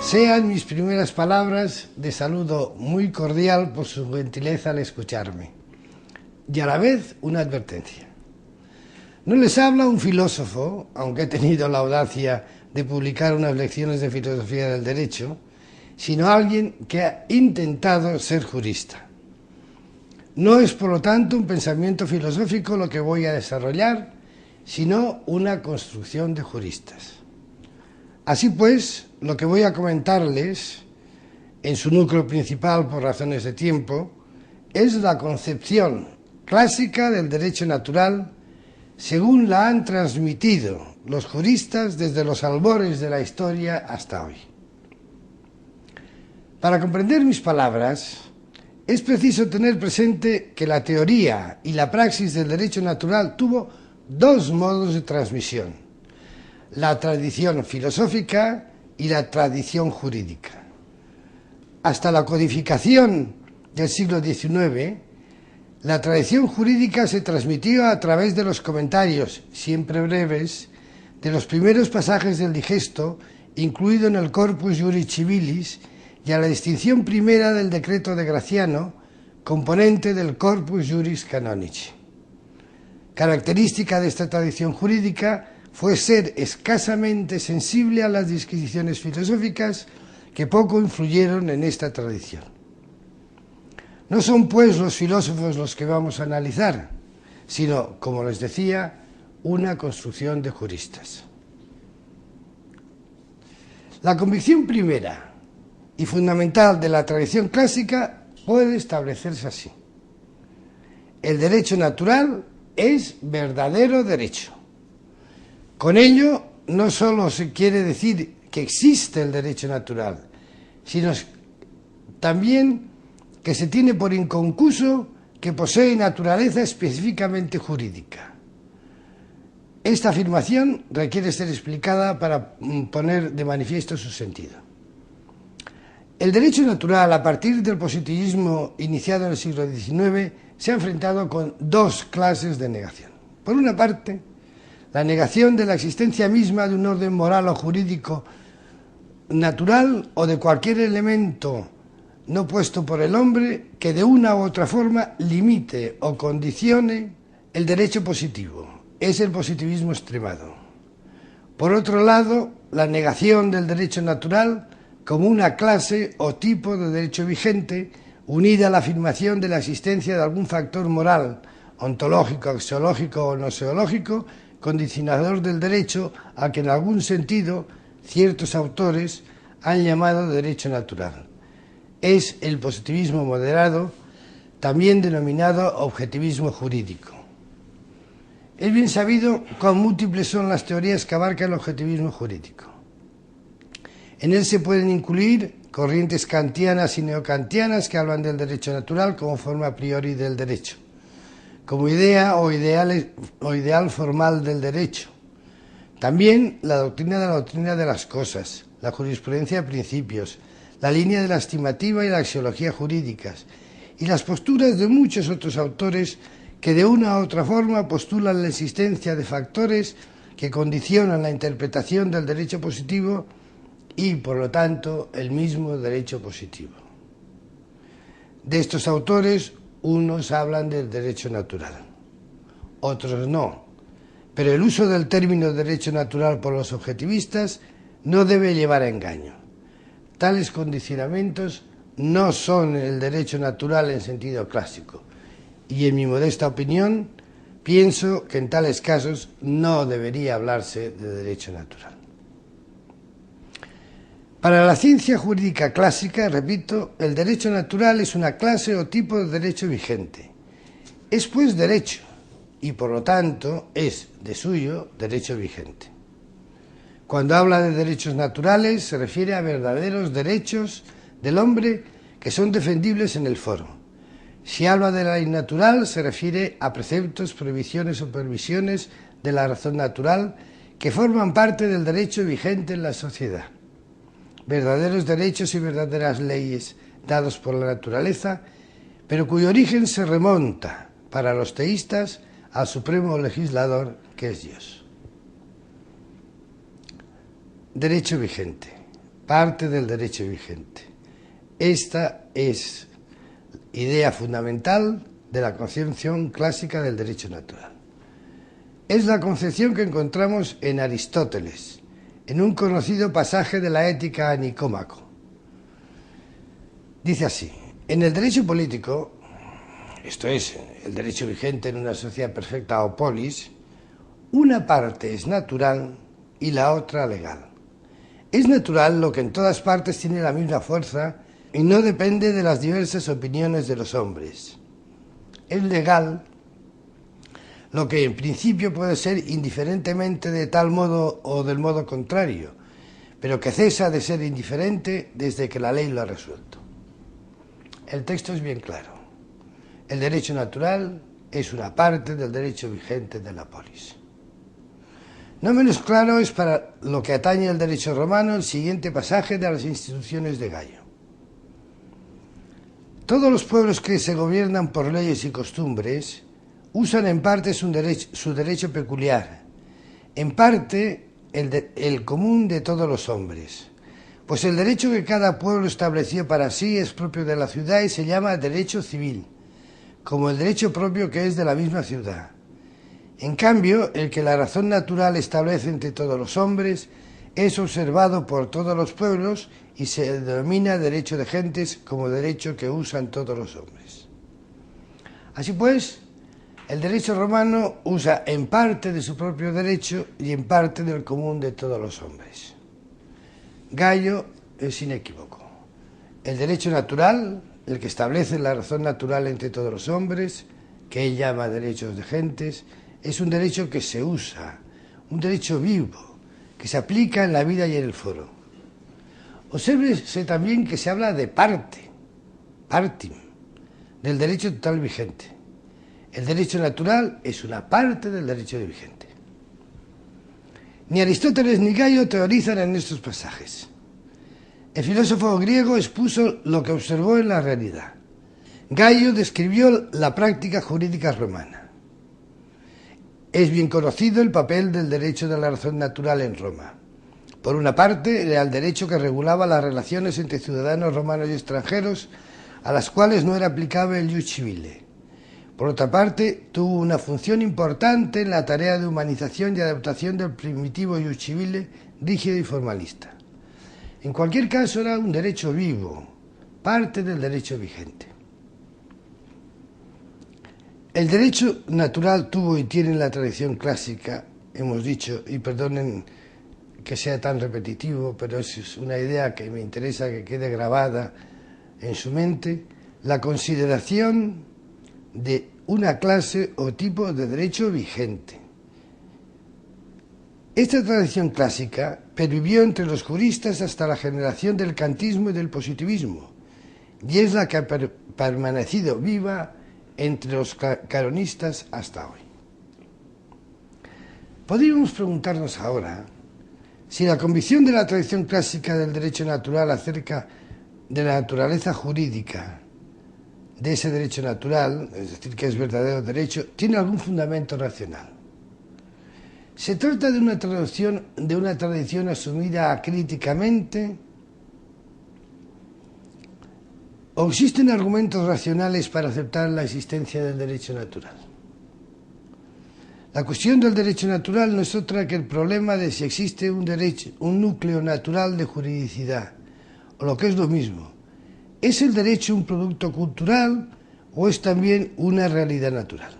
Sean mis primeras palabras de saludo muy cordial por su gentileza al escucharme, y a la vez una advertencia. No les habla un filósofo, aunque he tenido la audacia de publicar unas lecciones de filosofía del derecho, sino alguien que ha intentado ser jurista. No es, por lo tanto, un pensamiento filosófico lo que voy a desarrollar, sino una construcción de juristas. Así pues, lo que voy a comentarles, en su núcleo principal por razones de tiempo, es la concepción clásica del derecho natural según la han transmitido los juristas desde los albores de la historia hasta hoy. Para comprender mis palabras, es preciso tener presente que la teoría y la praxis del derecho natural tuvo dos modos de transmisión: la tradición filosófica y la tradición jurídica. Hasta la codificación del siglo XIX, la tradición jurídica se transmitió a través de los comentarios, siempre breves, de los primeros pasajes del digesto, incluido en el Corpus Juris Civilis, y a la distinción primera del decreto de Graciano, componente del Corpus Juris Canonici. Característica de esta tradición jurídica fue ser escasamente sensible a las disquisiciones filosóficas que poco influyeron en esta tradición. No son, pues, los filósofos los que vamos a analizar, sino, como les decía, una construcción de juristas. La convicción primera y fundamental de la tradición clásica puede establecerse así: el derecho natural es verdadero derecho. Con ello no solo se quiere decir que existe el derecho natural, sino también que se tiene por inconcluso que posee naturaleza específicamente jurídica. Esta afirmación requiere ser explicada para poner de manifiesto su sentido. El derecho natural, a partir del positivismo iniciado en el siglo XIX, se ha enfrentado con dos clases de negación. Por una parte, la negación de la existencia misma de un orden moral o jurídico natural o de cualquier elemento no puesto por el hombre que de una u otra forma limite o condicione el derecho positivo. Es el positivismo extremado. Por otro lado, la negación del derecho natural como una clase o tipo de derecho vigente, unida a la afirmación de la existencia de algún factor moral, ontológico, axiológico o noseológico, condicionador del derecho, a que en algún sentido ciertos autores han llamado derecho natural. Es el positivismo moderado, también denominado objetivismo jurídico. Es bien sabido cuán múltiples son las teorías que abarca el objetivismo jurídico. En él se pueden incluir corrientes kantianas y neokantianas que hablan del derecho natural como forma a priori del derecho, como idea o ideal formal del derecho. También la doctrina de las cosas, la jurisprudencia de principios, la línea de la estimativa y la axiología jurídicas, y las posturas de muchos otros autores que de una u otra forma postulan la existencia de factores que condicionan la interpretación del derecho positivo y, por lo tanto, el mismo derecho positivo. De estos autores, unos hablan del derecho natural, otros no, pero el uso del término derecho natural por los objetivistas no debe llevar a engaño. Tales condicionamientos no son el derecho natural en sentido clásico, y en mi modesta opinión, pienso que en tales casos no debería hablarse de derecho natural. Para la ciencia jurídica clásica, repito, el derecho natural es una clase o tipo de derecho vigente. Es, pues, derecho, y por lo tanto es, de suyo, derecho vigente. Cuando habla de derechos naturales, se refiere a verdaderos derechos del hombre que son defendibles en el foro. Si habla de la ley natural, se refiere a preceptos, prohibiciones o permisiones de la razón natural que forman parte del derecho vigente en la sociedad. Verdaderos derechos y verdaderas leyes dados por la naturaleza, pero cuyo origen se remonta, para los teístas, al supremo legislador, que es Dios. Derecho vigente. parte del derecho vigente. Esta es idea fundamental de la concepción clásica del derecho natural. Es la concepción que encontramos en Aristóteles, en un conocido pasaje de la Ética a Nicómaco. Dice así: en el derecho político, esto es, el derecho vigente en una sociedad perfecta o polis, una parte es natural y la otra legal. Es natural lo que en todas partes tiene la misma fuerza y no depende de las diversas opiniones de los hombres. Es legal lo que en principio puede ser indiferentemente de tal modo o del modo contrario, pero que cesa de ser indiferente desde que la ley lo ha resuelto. El texto es bien claro. El derecho natural es una parte del derecho vigente de la polis. No menos claro es para lo que atañe al derecho romano el siguiente pasaje de las instituciones de Gallo. Todos los pueblos que se gobiernan por leyes y costumbres usan en parte su derecho peculiar, en parte el común de todos los hombres, pues el derecho que cada pueblo estableció para sí es propio de la ciudad y se llama derecho civil, como el derecho propio que es de la misma ciudad. En cambio, el que la razón natural establece entre todos los hombres es observado por todos los pueblos y se denomina derecho de gentes como derecho que usan todos los hombres. Así pues, el derecho romano usa en parte de su propio derecho y en parte del común de todos los hombres. Gallo es inequívoco. El derecho natural, el que establece la razón natural entre todos los hombres, que él llama derechos de gentes, es un derecho que se usa, un derecho vivo, que se aplica en la vida y en el foro. Obsérvese también que se habla de parte, partim, del derecho total vigente. El derecho natural es una parte del derecho vigente. Ni Aristóteles ni Gallo teorizan en estos pasajes. El filósofo griego expuso lo que observó en la realidad. Gallo describió la práctica jurídica romana. Es bien conocido el papel del derecho de la razón natural en Roma. Por una parte, era el derecho que regulaba las relaciones entre ciudadanos romanos y extranjeros, a las cuales no era aplicable el ius civile. Por otra parte, tuvo una función importante en la tarea de humanización y adaptación del primitivo ius civile rígido y formalista. En cualquier caso, era un derecho vivo, parte del derecho vigente. El derecho natural tuvo y tiene en la tradición clásica, hemos dicho, y perdonen que sea tan repetitivo, pero es una idea que me interesa que quede grabada en su mente, la consideración de una clase o tipo de derecho vigente. Esta tradición clásica pervivió entre los juristas hasta la generación del kantismo y del positivismo, y es la que ha permanecido viva entre los caronistas hasta hoy. Podríamos preguntarnos ahora si la convicción de la tradición clásica del derecho natural acerca de la naturaleza jurídica de ese derecho natural, es decir, que es verdadero derecho, tiene algún fundamento racional. ¿Se trata de una tradición asumida acríticamente? ¿O existen argumentos racionales para aceptar la existencia del derecho natural? La cuestión del derecho natural no es otra que el problema de si existe un núcleo natural de juridicidad, o lo que es lo mismo, ¿es el derecho un producto cultural o es también una realidad natural?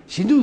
Sin duda,